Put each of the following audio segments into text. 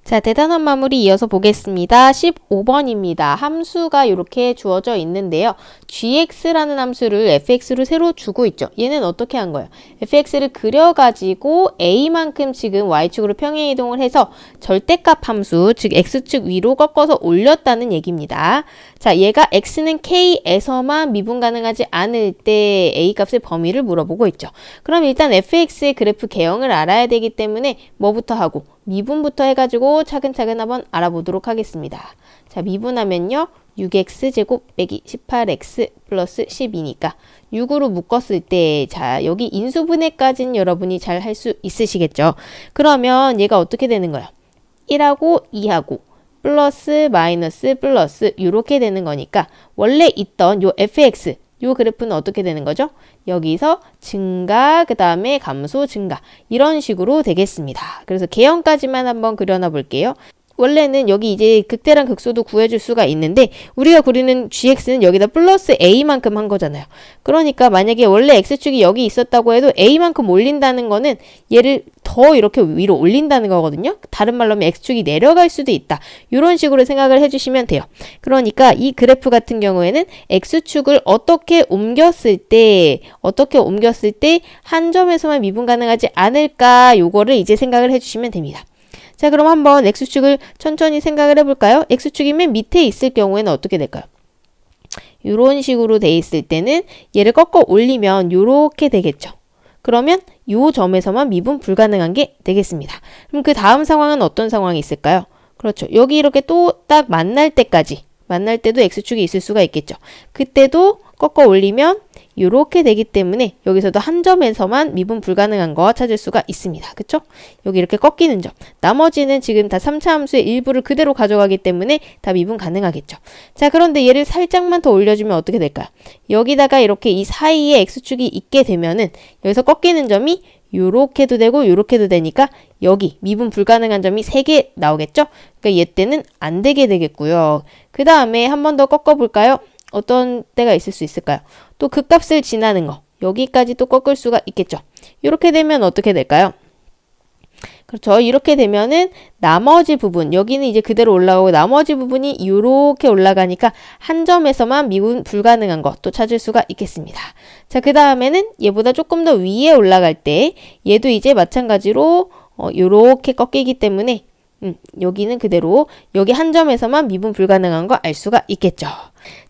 자, 대단한 마무리 이어서 보겠습니다. 15번입니다. 함수가 이렇게 주어져 있는데요. gx라는 함수를 fx로 새로 주고 있죠. 얘는 어떻게 한 거예요? fx를 그려가지고 a만큼 지금 y축으로 평행이동을 해서 절대값 함수, 즉 x축 위로 꺾어서 올렸다는 얘기입니다. 자, 얘가 x는 k에서만 미분 가능하지 않을 때 a 값의 범위를 물어보고 있죠. 그럼 일단 fx의 그래프 개형을 알아야 되기 때문에 뭐부터 하고? 미분부터 해가지고 차근차근 한번 알아보도록 하겠습니다. 자, 미분하면요. 6x제곱 빼기 18x 플러스 12니까 6으로 묶었을 때, 자, 여기 인수분해까지는 여러분이 잘 할 수 있으시겠죠? 그러면 얘가 어떻게 되는 거예요? 1하고 2하고 플러스 마이너스 플러스 이렇게 되는 거니까 원래 있던 요 fx 요 그래프는 어떻게 되는 거죠? 여기서 증가, 그 다음에 감소, 증가 이런 식으로 되겠습니다. 그래서 개형까지만 한번 그려놔 볼게요. 원래는 여기 이제 극대랑 극소도 구해줄 수가 있는데 우리가 그리는 gx는 여기다 플러스 a만큼 한 거잖아요. 그러니까 만약에 원래 x축이 여기 있었다고 해도 a만큼 올린다는 거는 얘를 더 이렇게 위로 올린다는 거거든요. 다른 말로 하면 x축이 내려갈 수도 있다. 이런 식으로 생각을 해주시면 돼요. 그러니까 이 그래프 같은 경우에는 x축을 어떻게 옮겼을 때 한 점에서만 미분 가능하지 않을까, 요거를 이제 생각을 해주시면 됩니다. 자, 그럼 한번 x축을 천천히 생각을 해볼까요? x축이 맨 밑에 있을 경우에는 어떻게 될까요? 이런 식으로 돼 있을 때는 얘를 꺾어 올리면 이렇게 되겠죠. 그러면 이 점에서만 미분 불가능한 게 되겠습니다. 그럼 그 다음 상황은 어떤 상황이 있을까요? 그렇죠. 여기 이렇게 또 딱 만날 때도 x축이 있을 수가 있겠죠. 그때도 꺾어 올리면 이렇게 되기 때문에 여기서도 한 점에서만 미분 불가능한 거 찾을 수가 있습니다. 그쵸? 여기 이렇게 꺾이는 점. 나머지는 지금 다 3차 함수의 일부를 그대로 가져가기 때문에 다 미분 가능하겠죠. 자, 그런데 얘를 살짝만 더 올려주면 어떻게 될까요? 여기다가 이렇게 이 사이에 x축이 있게 되면은 여기서 꺾이는 점이 요렇게도 되고 요렇게도 되니까 여기 미분 불가능한 점이 3개 나오겠죠? 그러니까 얘 때는 안 되게 되겠고요. 그 다음에 한 번 더 꺾어볼까요? 어떤 때가 있을 수 있을까요? 또 그 값을 지나는 거. 여기까지 또 꺾을 수가 있겠죠. 이렇게 되면 어떻게 될까요? 그렇죠. 이렇게 되면은 나머지 부분, 여기는 이제 그대로 올라오고 나머지 부분이 이렇게 올라가니까 한 점에서만 미분 불가능한 것 또 찾을 수가 있겠습니다. 자, 그 다음에는 얘보다 조금 더 위에 올라갈 때 얘도 이제 마찬가지로 이렇게 꺾이기 때문에 여기는 그대로 여기 한 점에서만 미분 불가능한 거 알 수가 있겠죠.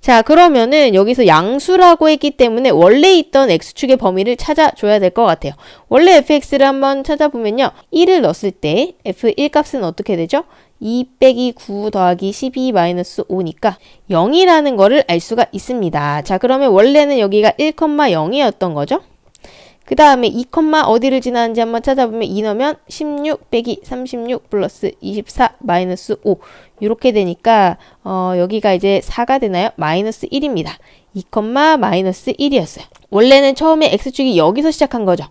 자, 그러면은 여기서 양수라고 했기 때문에 원래 있던 x축의 범위를 찾아줘야 될 것 같아요. 원래 fx를 한번 찾아보면요. 1을 넣었을 때 f1 값은 어떻게 되죠? 2 빼기 9 더하기 12 마이너스 5니까 0이라는 거를 알 수가 있습니다. 자, 그러면 원래는 여기가 1,0이었던 거죠. 그 다음에 2, 어디를 지나는지 한번 찾아보면 2 넣으면 16 빼기 36 플러스 24 마이너스 5 이렇게 되니까 여기가 이제 4가 되나요? 마이너스 1입니다. 2, 마이너스 1이었어요. 원래는 처음에 x축이 여기서 시작한 거죠.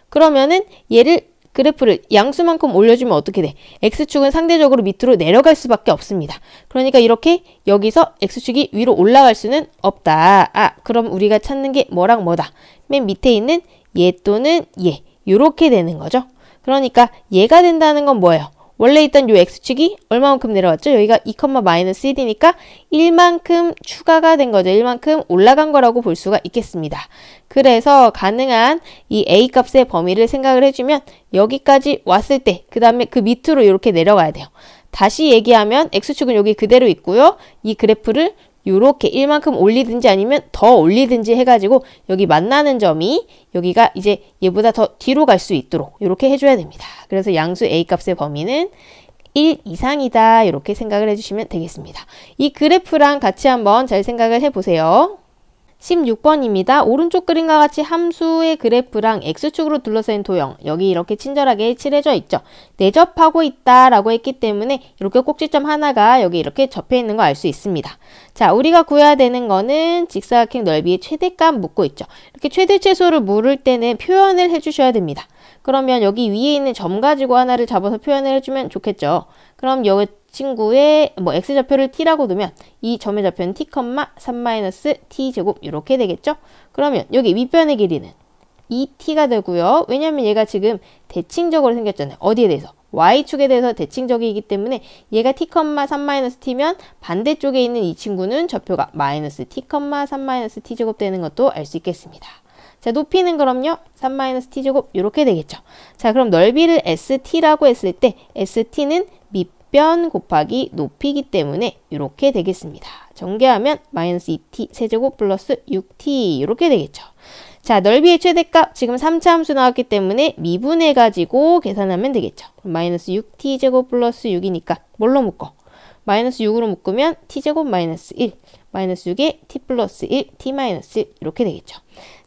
그러면은 얘를 그래프를 양수만큼 올려주면 어떻게 돼? x축은 상대적으로 밑으로 내려갈 수밖에 없습니다. 그러니까 이렇게 여기서 x축이 위로 올라갈 수는 없다. 아, 그럼 우리가 찾는 게 뭐랑 뭐다? 맨 밑에 있는 얘 또는 얘 요렇게 되는 거죠. 그러니까 얘가 된다는 건 뭐예요? 원래 있던 요 x축이 얼마만큼 내려왔죠? 여기가 2, 마이너스 1이니까 1만큼 추가가 된 거죠. 1만큼 올라간 거라고 볼 수가 있겠습니다. 그래서 가능한 이 a 값의 범위를 생각을 해주면 여기까지 왔을 때 그 다음에 그 밑으로 이렇게 내려가야 돼요. 다시 얘기하면 x축은 여기 그대로 있고요. 이 그래프를 요렇게 1만큼 올리든지 아니면 더 올리든지 해가지고 여기 만나는 점이 여기가 이제 얘보다 더 뒤로 갈 수 있도록 이렇게 해줘야 됩니다. 그래서 양수 a 값의 범위는 1 이상이다 이렇게 생각을 해주시면 되겠습니다. 이 그래프랑 같이 한번 잘 생각을 해보세요. 16번입니다. 오른쪽 그림과 같이 함수의 그래프랑 x축으로 둘러싸인 도형 여기 이렇게 친절하게 칠해져 있죠. 내접하고 있다라고 했기 때문에 이렇게 꼭지점 하나가 여기 이렇게 접해 있는 거 알 수 있습니다. 자, 우리가 구해야 되는 거는 직사각형 넓이의 최대값 묻고 있죠. 이렇게 최대 최소를 물을 때는 표현을 해주셔야 됩니다. 그러면 여기 위에 있는 점 가지고 하나를 잡아서 표현을 해주면 좋겠죠. 그럼 여기 친구의 x좌표를 t라고 두면 이 점의 좌표는 t, 3-t 제곱 이렇게 되겠죠. 그러면 여기 윗변의 길이는 2t가 되고요. 왜냐면 얘가 지금 대칭적으로 생겼잖아요. 어디에 대해서? y축에 대해서 대칭적이기 때문에 얘가 t, 3-t면 반대쪽에 있는 이 친구는 좌표가 마이너스 t, 3-t제곱 되는 것도 알 수 있겠습니다. 자, 높이는 그럼요. 3-t제곱 이렇게 되겠죠. 자, 그럼 넓이를 st라고 했을 때 st는 밑변 곱하기 높이기 때문에 이렇게 되겠습니다. 전개하면 마이너스 2t 세제곱 플러스 6t 이렇게 되겠죠. 자, 넓이의 최대값 지금 3차 함수 나왔기 때문에 미분해가지고 계산하면 되겠죠. 그럼 마이너스 6t제곱 플러스 6이니까 뭘로 묶어? 마이너스 6으로 묶으면 t제곱 마이너스 1, 마이너스 6에 t 플러스 1, t 마이너스 1 이렇게 되겠죠.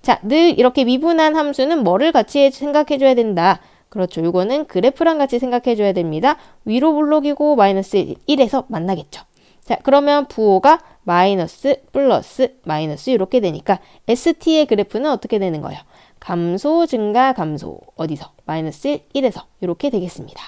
자, 늘 이렇게 미분한 함수는 뭐를 같이 생각해줘야 된다? 그렇죠. 이거는 그래프랑 같이 생각해줘야 됩니다. 위로 블록이고 마이너스 1에서 만나겠죠. 자, 그러면 부호가 마이너스 플러스 마이너스 이렇게 되니까 ST의 그래프는 어떻게 되는 거예요? 감소, 증가, 감소. 어디서? 마이너스 1에서 이렇게 되겠습니다.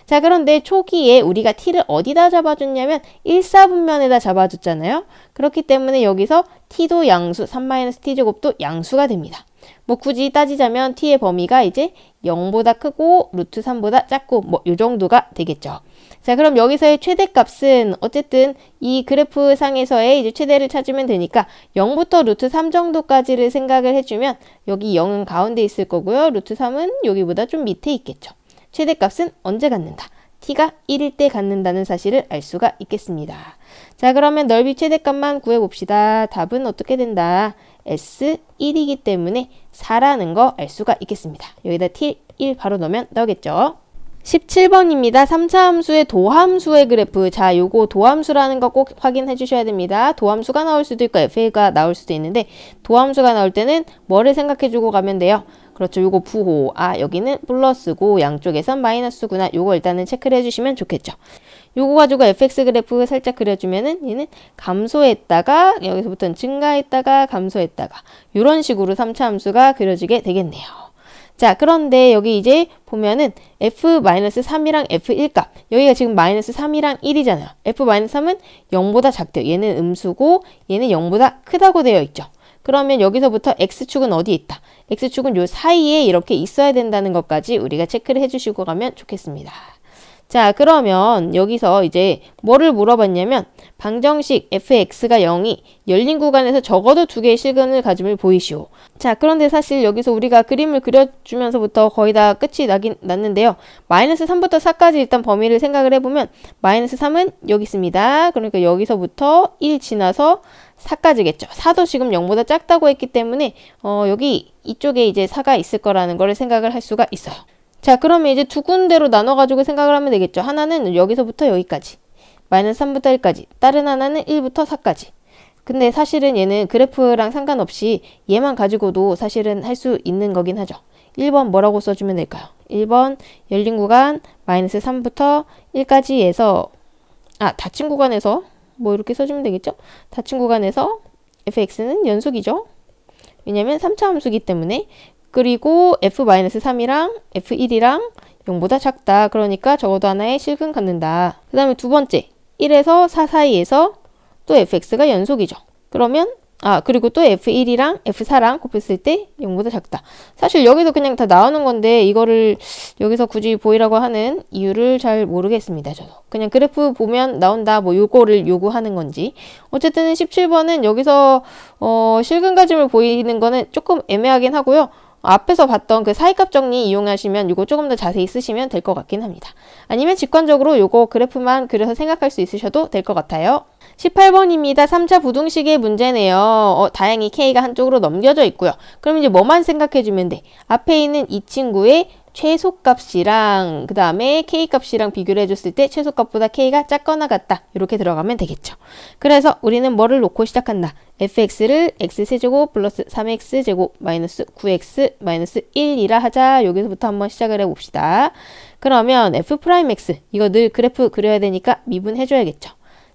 자, 그런데 초기에 우리가 t를 어디다 잡아줬냐면 1사분면에다 잡아줬잖아요. 그렇기 때문에 여기서 t도 양수, 3-t제곱도 양수가 됩니다. 뭐 굳이 따지자면 t의 범위가 이제 0보다 크고 루트 3보다 작고 뭐 요 정도가 되겠죠. 자, 그럼 여기서의 최대값은 어쨌든 이 그래프 상에서의 이제 최대를 찾으면 되니까 0부터 루트 3 정도까지를 생각을 해주면 여기 0은 가운데 있을 거고요. 루트 3은 여기보다 좀 밑에 있겠죠. 최대값은 언제 갖는다? t가 1일 때 갖는다는 사실을 알 수가 있겠습니다. 자, 그러면 넓이 최대값만 구해봅시다. 답은 어떻게 된다? S1이기 때문에 4라는 거 알 수가 있겠습니다. 여기다 t1 바로 넣으면 나오겠죠. 17번입니다. 3차 함수의 도함수의 그래프. 자, 요거 도함수라는 거 꼭 확인해 주셔야 됩니다. 도함수가 나올 수도 있고 f가 나올 수도 있는데 도함수가 나올 때는 뭐를 생각해 주고 가면 돼요? 그렇죠. 요거 부호. 아, 여기는 플러스고 양쪽에선 마이너스구나. 요거 일단은 체크를 해주시면 좋겠죠. 요거 가지고 fx 그래프 살짝 그려주면은 얘는 감소했다가 여기서부터는 증가했다가 감소했다가 요런 식으로 3차 함수가 그려지게 되겠네요. 자, 그런데 여기 이제 보면은 f-3이랑 f1 값 여기가 지금 마이너스 3이랑 1이잖아요. f-3은 0보다 작대요. 얘는 음수고 얘는 0보다 크다고 되어 있죠. 그러면 여기서부터 x축은 어디에 있다? x축은 요 사이에 이렇게 있어야 된다는 것까지 우리가 체크를 해주시고 가면 좋겠습니다. 자, 그러면 여기서 이제 뭐를 물어봤냐면 방정식 fx가 0이 열린 구간에서 적어도 두 개의 실근을 가짐을 보이시오. 자, 그런데 사실 여기서 우리가 그림을 그려주면서부터 거의 다 끝이 났는데요. 마이너스 3부터 4까지 일단 범위를 생각을 해보면 마이너스 3은 여기 있습니다. 그러니까 여기서부터 1 지나서 4까지겠죠. 4도 지금 0보다 작다고 했기 때문에 여기 이쪽에 이제 4가 있을 거라는 거를 생각을 할 수가 있어요. 자, 그러면 이제 두 군데로 나눠가지고 생각을 하면 되겠죠. 하나는 여기서부터 여기까지. 마이너스 3부터 1까지. 다른 하나는 1부터 4까지. 근데 사실은 얘는 그래프랑 상관없이 얘만 가지고도 사실은 할 수 있는 거긴 하죠. 1번 뭐라고 써주면 될까요? 1번 열린 구간 마이너스 3부터 1까지 해서 닫힌 구간에서 뭐 이렇게 써주면 되겠죠? 닫힌 구간에서 fx는 연속이죠. 왜냐면 3차 함수기 때문에. 그리고 f-3이랑 f1이랑 0보다 작다. 그러니까 적어도 하나의 실근 갖는다. 그 다음에 두 번째 1에서 4 사이에서 또 fx가 연속이죠. 그러면 그리고 또 f1이랑 f4랑 곱했을 때 0보다 작다. 사실 여기서 그냥 다 나오는 건데 이거를 여기서 굳이 보이라고 하는 이유를 잘 모르겠습니다. 저도 그냥 그래프 보면 나온다 뭐 요거를 요구하는 건지. 어쨌든 17번은 여기서 실근 가짐을 보이는 거는 조금 애매하긴 하고요. 앞에서 봤던 그 사이값 정리 이용하시면 이거 조금 더 자세히 쓰시면 될 것 같긴 합니다. 아니면 직관적으로 요거 그래프만 그려서 생각할 수 있으셔도 될 것 같아요. 18번입니다. 3차 부등식의 문제네요. 다행히 K가 한쪽으로 넘겨져 있고요. 그럼 이제 뭐만 생각해주면 돼? 앞에 있는 이 친구의 최소값이랑 그 다음에 K값이랑 비교를 해줬을 때 최소값보다 K가 작거나 같다. 이렇게 들어가면 되겠죠. 그래서 우리는 뭐를 놓고 시작한다? fx를 x세제곱 플러스 3x제곱 마이너스 9x 마이너스 1이라 하자. 여기서부터 한번 시작을 해봅시다. 그러면 f'x 이거 늘 그래프 그려야 되니까 미분해줘야겠죠.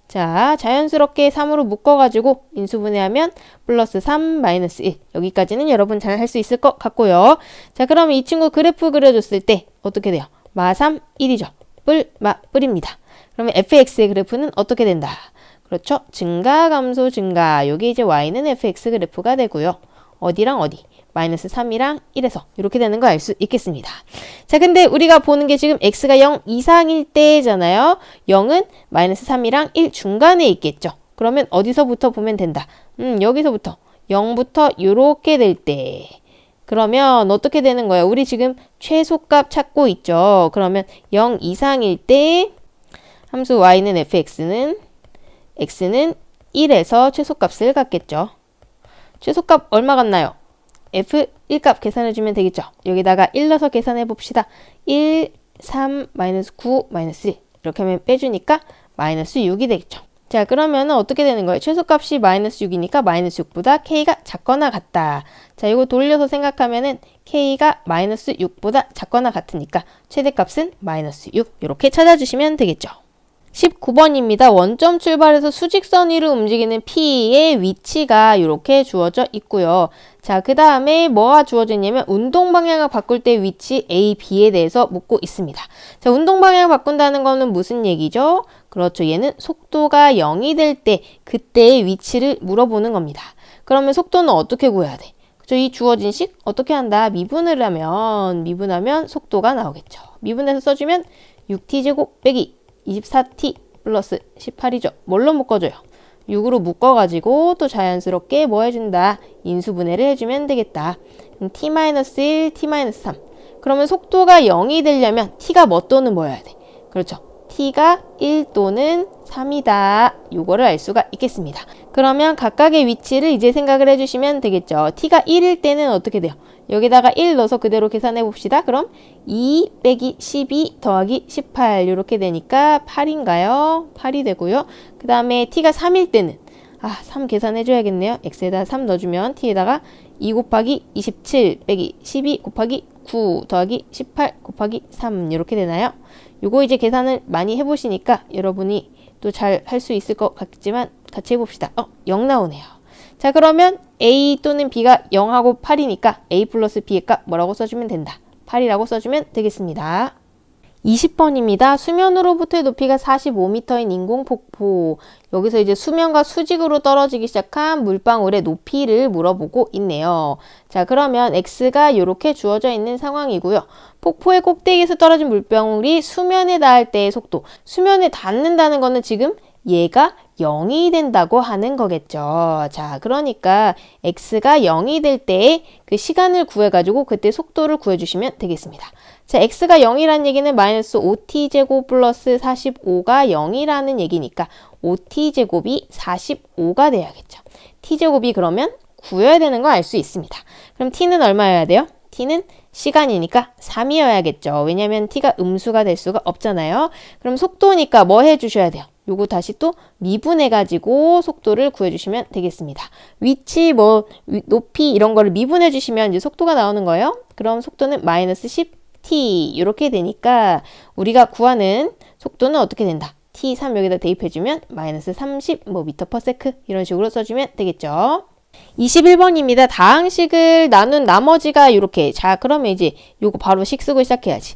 자, 자연스럽게 3으로 묶어가지고 인수분해하면 플러스 3 마이너스 1 여기까지는 여러분 잘 할 수 있을 것 같고요. 자, 그럼 이 친구 그래프 그려줬을 때 어떻게 돼요? 마 3, 1이죠. 뿔입니다. 그러면 fx의 그래프는 어떻게 된다? 그렇죠. 증가, 감소, 증가. 여기 이제 y는 fx 그래프가 되고요. 어디랑 어디? 마이너스 3이랑 1에서 이렇게 되는 거 알 수 있겠습니다. 자, 근데 우리가 보는 게 지금 x가 0 이상일 때잖아요. 0은 마이너스 3이랑 1 중간에 있겠죠. 그러면 어디서부터 보면 된다. 여기서부터 0부터 이렇게 될 때. 그러면 어떻게 되는 거예요? 우리 지금 최소값 찾고 있죠. 그러면 0 이상일 때 함수 y는 fx는 x는 1에서 최소값을 갖겠죠. 최소값 얼마 같나요? f 1값 계산해주면 되겠죠. 여기다가 1 넣어서 계산해 봅시다. 1, 3, 마이너스 9, 마이너스 1 이렇게 하면 빼주니까 마이너스 6이 되겠죠. 자, 그러면 어떻게 되는 거예요? 최소값이 마이너스 6이니까 마이너스 6보다 k가 작거나 같다. 자, 이거 돌려서 생각하면은 k가 마이너스 6보다 작거나 같으니까 최대값은 마이너스 6 이렇게 찾아주시면 되겠죠. 19번입니다. 원점 출발해서 수직선 위로 움직이는 P의 위치가 이렇게 주어져 있고요. 자, 그 다음에 뭐가 주어져 있냐면 운동 방향을 바꿀 때 위치 A, B에 대해서 묻고 있습니다. 자, 운동 방향을 바꾼다는 거는 무슨 얘기죠? 그렇죠. 얘는 속도가 0이 될 때 그때의 위치를 물어보는 겁니다. 그러면 속도는 어떻게 구해야 돼? 그렇죠. 이 주어진 식 어떻게 한다? 미분하면 속도가 나오겠죠. 미분해서 써주면 6t제곱 빼기 24t 플러스 18이죠. 뭘로 묶어줘요? 6으로 묶어가지고 또 자연스럽게 뭐 해준다? 인수분해를 해주면 되겠다. t-1, t-3. 그러면 속도가 0이 되려면 t가 뭐 또는 뭐여야 돼? 그렇죠. t가 1 또는 3이다. 요거를 알 수가 있겠습니다. 그러면 각각의 위치를 이제 생각을 해주시면 되겠죠. t가 1일 때는 어떻게 돼요? 여기다가 1 넣어서 그대로 계산해 봅시다. 그럼 2 빼기 12 더하기 18 이렇게 되니까 8인가요? 8이 되고요. 그 다음에 t가 3일 때는 3 계산해 줘야겠네요. x에다 3 넣어주면 t에다가 2 곱하기 27 빼기 12 곱하기 9 더하기 18 곱하기 3 이렇게 되나요? 요거 이제 계산을 많이 해보시니까 여러분이 또 잘 할 수 있을 것 같지만 같이 해봅시다. 0 나오네요. 자, 그러면 A 또는 B가 0하고 8이니까 A 플러스 B의 값 뭐라고 써주면 된다. 8이라고 써주면 되겠습니다. 20번입니다. 수면으로부터의 높이가 45m인 인공폭포. 여기서 이제 수면과 수직으로 떨어지기 시작한 물방울의 높이를 물어보고 있네요. 자, 그러면 X가 이렇게 주어져 있는 상황이고요. 폭포의 꼭대기에서 떨어진 물방울이 수면에 닿을 때의 속도. 수면에 닿는다는 거는 지금 얘가 0이 된다고 하는 거겠죠. 자, 그러니까 x가 0이 될 때 그 시간을 구해가지고 그때 속도를 구해주시면 되겠습니다. 자, x가 0이라는 얘기는 마이너스 5t제곱 플러스 45가 0이라는 얘기니까 5t제곱이 45가 돼야겠죠. t제곱이 그러면 구해야 되는 거 알 수 있습니다. 그럼 t는 얼마여야 돼요? t는 시간이니까 3이어야겠죠. 왜냐면 t가 음수가 될 수가 없잖아요. 그럼 속도니까 뭐 해주셔야 돼요? 요거 다시 또 미분해가지고 속도를 구해주시면 되겠습니다. 위치, 높이 이런 거를 미분해주시면 이제 속도가 나오는 거예요. 그럼 속도는 마이너스 10t 이렇게 되니까 우리가 구하는 속도는 어떻게 된다? t3 여기다 대입해주면 마이너스 30 m/s 이런 식으로 써주면 되겠죠. 21번입니다. 다항식을 나눈 나머지가 이렇게. 자, 그러면 이제 요거 바로 식 쓰고 시작해야지.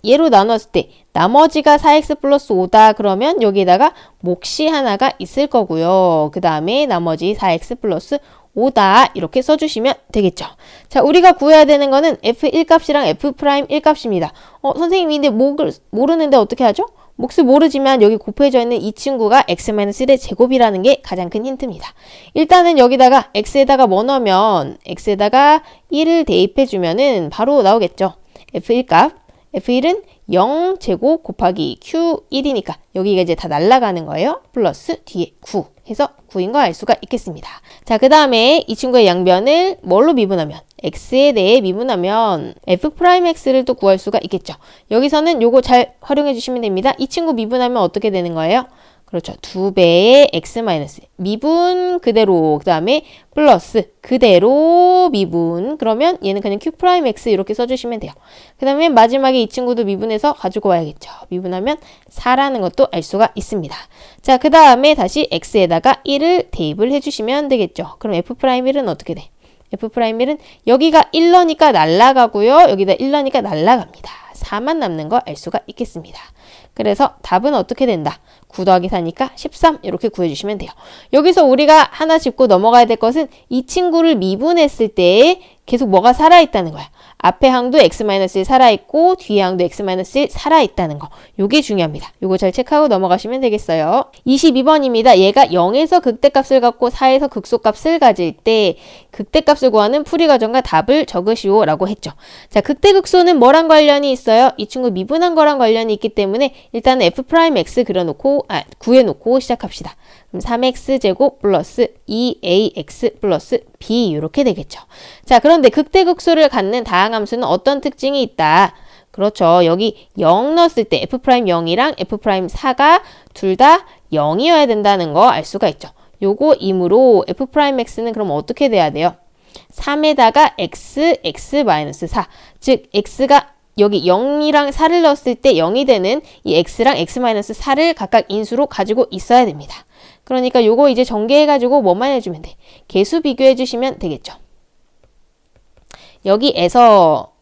얘로 나눴을 때 나머지가 4x 플러스 5다. 그러면 여기에다가 몫이 하나가 있을 거고요. 그 다음에 나머지 4x 플러스 5다. 이렇게 써주시면 되겠죠. 자, 우리가 구해야 되는 거는 f1 값이랑 f'1 값입니다. 선생님이 근데 모르는데 어떻게 하죠? 몫을 모르지만 여기 곱해져 있는 이 친구가 x-1의 제곱이라는 게 가장 큰 힌트입니다. 일단은 여기다가 x에다가 뭐 넣으면 x에다가 1을 대입해주면은 바로 나오겠죠. f1 값. f1은 0제곱 곱하기 q1이니까 여기가 이제 다 날아가는 거예요. 플러스 뒤에 9 해서 9인 거 알 수가 있겠습니다. 자, 그 다음에 이 친구의 양변을 뭘로 미분하면? x에 대해 미분하면 f'x를 또 구할 수가 있겠죠. 여기서는 요거 잘 활용해 주시면 됩니다. 이 친구 미분하면 어떻게 되는 거예요? 그렇죠. 2배의 x 마이너스 미분 그대로 그 다음에 플러스 그대로 미분 그러면 얘는 그냥 q'x 이렇게 써주시면 돼요. 그 다음에 마지막에 이 친구도 미분해서 가지고 와야겠죠. 미분하면 4라는 것도 알 수가 있습니다. 자, 그 다음에 다시 x에다가 1을 대입을 해주시면 되겠죠. 그럼 f'1은 어떻게 돼? f'1은 여기가 1러니까 날라가고요. 여기다 1러니까 날라갑니다. 4만 남는 거 알 수가 있겠습니다. 그래서 답은 어떻게 된다? 9 더하기 4니까 13 이렇게 구해주시면 돼요. 여기서 우리가 하나 짚고 넘어가야 될 것은 이 친구를 미분했을 때 계속 뭐가 살아있다는 거야. 앞에 항도 x-1 살아있고 뒤에 항도 x-1 살아있다는 거. 요게 중요합니다. 요거 잘 체크하고 넘어가시면 되겠어요. 22번입니다. 얘가 0에서 극대값을 갖고 4에서 극소값을 가질 때 극대값을 구하는 풀이 과정과 답을 적으시오 라고 했죠. 자, 극대극소는 뭐랑 관련이 있어요? 이 친구 미분한 거랑 관련이 있기 때문에 일단 f'x 구해놓고 시작합시다. 그럼 3x제곱 플러스 2ax 플러스 b 이렇게 되겠죠. 자, 그런데 극대극소를 갖는 다항함수는 어떤 특징이 있다? 그렇죠. 여기 0 넣었을 때 f'0이랑 f'4가 둘 다 0이어야 된다는 거 알 수가 있죠. 요거 이므로 f'x는 그럼 어떻게 돼야 돼요? 3에다가 x-4 즉 x가 여기 0이랑 4를 넣었을 때 0이 되는 이 x랑 x-4를 각각 인수로 가지고 있어야 됩니다. 그러니까 요거 이제 전개해가지고 뭐만 해주면 돼? 개수 비교해주시면 되겠죠. 여기에서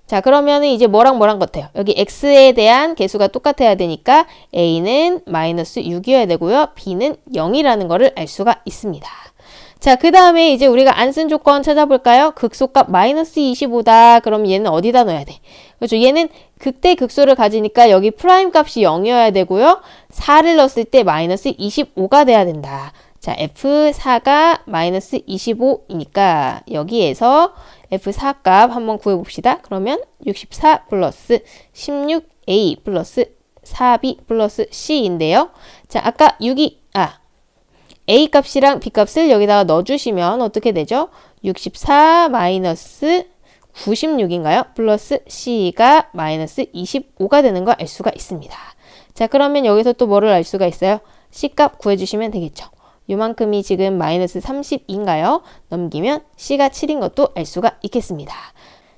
자, 그러면은 이제 뭐랑 같아요? 여기 x에 대한 개수가 똑같아야 되니까 a는 마이너스 6이어야 되고요. b는 0이라는 거를 알 수가 있습니다. 자, 그 다음에 이제 우리가 안 쓴 조건 찾아볼까요? 극소값 마이너스 25다. 그럼 얘는 어디다 넣어야 돼? 그렇죠. 얘는 극대 극소를 가지니까 여기 프라임 값이 0이어야 되고요. 4를 넣었을 때 마이너스 25가 돼야 된다. 자, f4가 마이너스 25이니까 여기에서 f4 값 한번 구해봅시다. 그러면 64 플러스 16a 플러스 4b 플러스 c인데요. 자, 아까 a 값이랑 b 값을 여기다가 넣어주시면 어떻게 되죠? 64 마이너스 96인가요? 플러스 c가 마이너스 25가 되는 거 알 수가 있습니다. 자, 그러면 여기서 또 뭐를 알 수가 있어요? c 값 구해주시면 되겠죠. 요만큼이 지금 마이너스 30인가요? 넘기면 c가 7인 것도 알 수가 있겠습니다.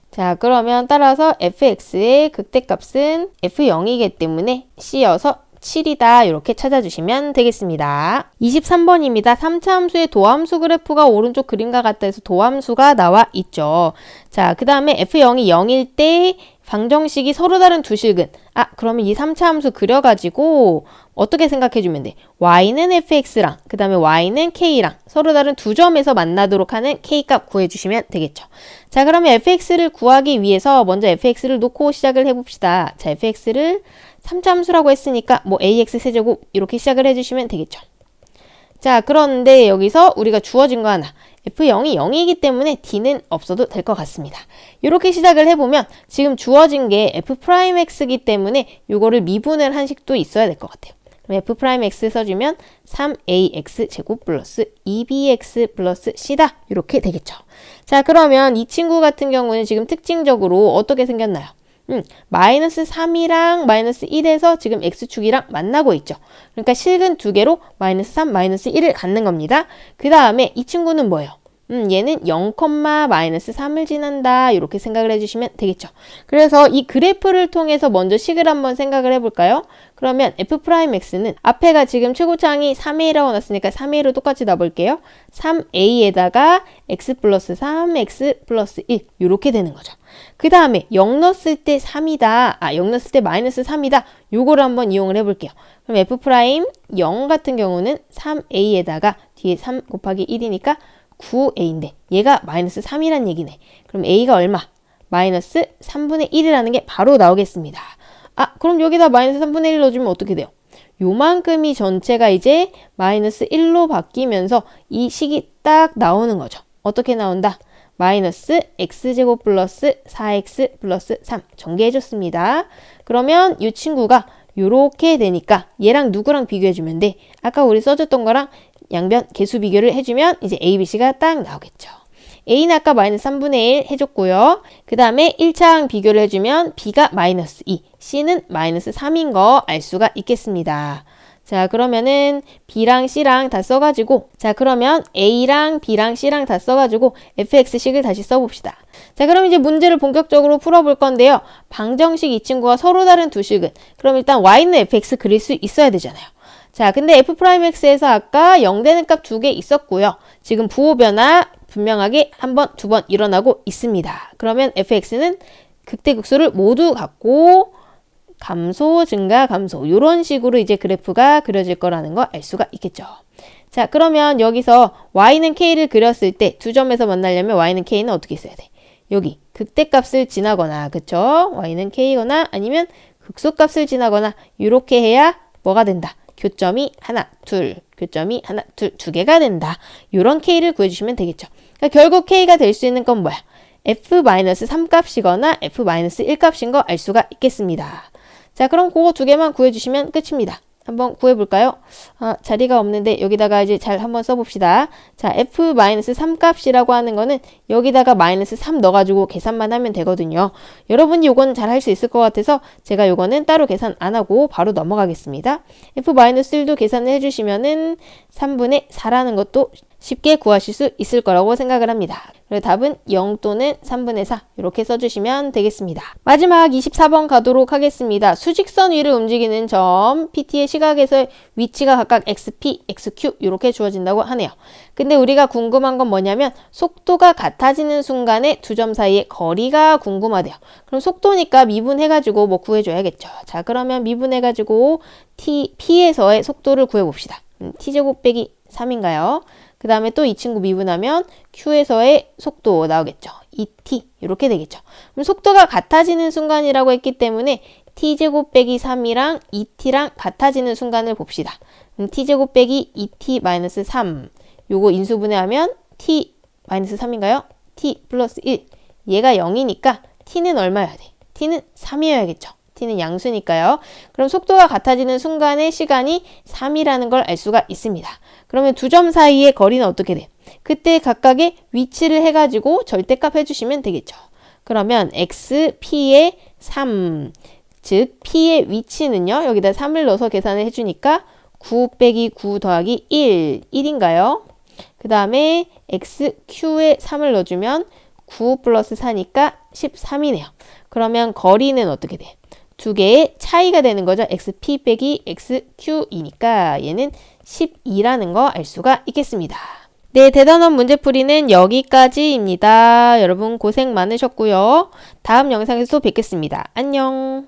자, 그러면 따라서 fx의 극대값은 f0이기 때문에 c여서 7이다. 이렇게 찾아주시면 되겠습니다. 23번입니다. 3차 함수의 도함수 그래프가 오른쪽 그림과 같다 해서 도함수가 나와 있죠. 자, 그 다음에 f0이 0일 때 방정식이 서로 다른 두 실근. 그러면 이 3차 함수 그려가지고 어떻게 생각해주면 돼? y는 fx랑 그 다음에 y는 k랑 서로 다른 두 점에서 만나도록 하는 k값 구해주시면 되겠죠. 자, 그러면 fx를 구하기 위해서 먼저 fx를 놓고 시작을 해봅시다. 자, fx를 3차 함수라고 했으니까 뭐 ax 세제곱 이렇게 시작을 해주시면 되겠죠. 자, 그런데 여기서 우리가 주어진 거 하나. f0이 0이기 때문에 d는 없어도 될 것 같습니다. 이렇게 시작을 해보면 지금 주어진 게 f'x이기 때문에 이거를 미분을 한 식도 있어야 될 것 같아요. 그럼 f'x 써주면 3ax 제곱 플러스 2bx 플러스 c다. 이렇게 되겠죠. 자, 그러면 이 친구 같은 경우는 지금 특징적으로 어떻게 생겼나요? 마이너스 3이랑 마이너스 1에서 지금 x축이랑 만나고 있죠. 그러니까 실근 두 개로 마이너스 3, 마이너스 1을 갖는 겁니다. 그 다음에 이 친구는 뭐예요? 얘는 0, 마이너스 3을 지난다. 이렇게 생각을 해주시면 되겠죠. 그래서 이 그래프를 통해서 먼저 식을 한번 생각을 해볼까요? 그러면 f'x는 앞에가 지금 최고차항이 3a라고 놨으니까 3a로 똑같이 놔볼게요. 3a에다가 x 플러스 3, x 플러스 1 이렇게 되는 거죠. 그 다음에 0 넣었을 때 3이다. 0 넣었을 때 마이너스 3이다. 요거를 한번 이용을 해볼게요. 그럼 f'0 같은 경우는 3a에다가 뒤에 3 곱하기 1이니까 9a인데 얘가 마이너스 3이란 얘기네. 그럼 a가 얼마? 마이너스 3분의 1이라는 게 바로 나오겠습니다. 그럼 여기다 마이너스 3분의 1 넣어주면 어떻게 돼요? 요만큼이 전체가 이제 마이너스 1로 바뀌면서 이 식이 딱 나오는 거죠. 어떻게 나온다? 마이너스 x제곱 플러스 4x 플러스 3 전개해줬습니다. 그러면 이 친구가 요렇게 되니까 얘랑 누구랑 비교해주면 돼? 아까 우리 써줬던 거랑 양변 개수 비교를 해주면 이제 a, b, c가 딱 나오겠죠. a는 아까 마이너스 3분의 1 해줬고요. 그 다음에 1차항 비교를 해주면 b가 마이너스 2, c는 마이너스 3인 거 알 수가 있겠습니다. 자, 그러면은 b랑 c랑 다 써가지고 그러면 a랑 b랑 c랑 다 써가지고 fx식을 다시 써봅시다. 자, 그럼 이제 문제를 본격적으로 풀어볼 건데요. 방정식 이 친구가 서로 다른 두 식은 그럼 일단 y는 fx 그릴 수 있어야 되잖아요. 자, 근데 f'x에서 아까 0 되는 값 두 개 있었고요. 지금 부호 변화 분명하게 한 번, 두 번 일어나고 있습니다. 그러면 fx는 극대극소를 모두 갖고 감소, 증가, 감소. 이런 식으로 이제 그래프가 그려질 거라는 거 알 수가 있겠죠. 자, 그러면 여기서 y는 k를 그렸을 때 두 점에서 만나려면 y는 k는 어떻게 있어야 돼? 여기 극대값을 지나거나, 그쵸? y는 k거나 아니면 극소값을 지나거나 이렇게 해야 뭐가 된다? 교점이 하나, 둘, 교점이 하나, 둘, 두 개가 된다. 이런 k를 구해주시면 되겠죠. 그러니까 결국 k가 될 수 있는 건 뭐야? f-3 값이거나 f-1 값인 거 알 수가 있겠습니다. 자, 그럼 그거 두 개만 구해주시면 끝입니다. 한번 구해볼까요? 자리가 없는데 여기다가 이제 잘 한번 써봅시다. 자, f-3 값이라고 하는 거는 여기다가 마이너스 3 넣어가지고 계산만 하면 되거든요. 여러분이 요건 잘 할 수 있을 것 같아서 제가 요거는 따로 계산 안 하고 바로 넘어가겠습니다. f-1도 계산을 해주시면은 3분의 4라는 것도 쉽게 구하실 수 있을 거라고 생각을 합니다. 그래서 답은 0 또는 3분의 4 이렇게 써주시면 되겠습니다. 마지막 24번 가도록 하겠습니다. 수직선 위를 움직이는 점 PT의 시각에서 위치가 각각 XP, XQ 이렇게 주어진다고 하네요. 근데 우리가 궁금한 건 뭐냐면 속도가 같아지는 순간에 두 점 사이의 거리가 궁금하대요. 그럼 속도니까 미분해가지고 뭐 구해줘야겠죠. 자, 그러면 미분해가지고 P에서의 속도를 구해봅시다. T제곱 빼기 3인가요? 그 다음에 또 이 친구 미분하면 Q에서의 속도 나오겠죠. 2T 이렇게 되겠죠. 그럼 속도가 같아지는 순간이라고 했기 때문에 T제곱 빼기 3이랑 2T랑 같아지는 순간을 봅시다. T제곱 빼기 2T 마이너스 3 요거 인수분해하면 T 마이너스 3인가요? T 플러스 1 얘가 0이니까 T는 얼마여야 돼? T는 3이어야겠죠. T는 양수니까요. 그럼 속도가 같아지는 순간의 시간이 3이라는 걸 알 수가 있습니다. 그러면 두 점 사이의 거리는 어떻게 돼? 그때 각각의 위치를 해가지고 절대값 해주시면 되겠죠. 그러면 x, p의 3, 즉 p의 위치는요. 여기다 3을 넣어서 계산을 해주니까 9 빼기 9 더하기 1, 1인가요? 그 다음에 x, q에 3을 넣어주면 9 플러스 4니까 13이네요. 그러면 거리는 어떻게 돼? 두 개의 차이가 되는 거죠. xp 빼기 xq이니까 얘는 12라는 거 알 수가 있겠습니다. 네, 대단원 문제풀이는 여기까지입니다. 여러분 고생 많으셨고요. 다음 영상에서 또 뵙겠습니다. 안녕.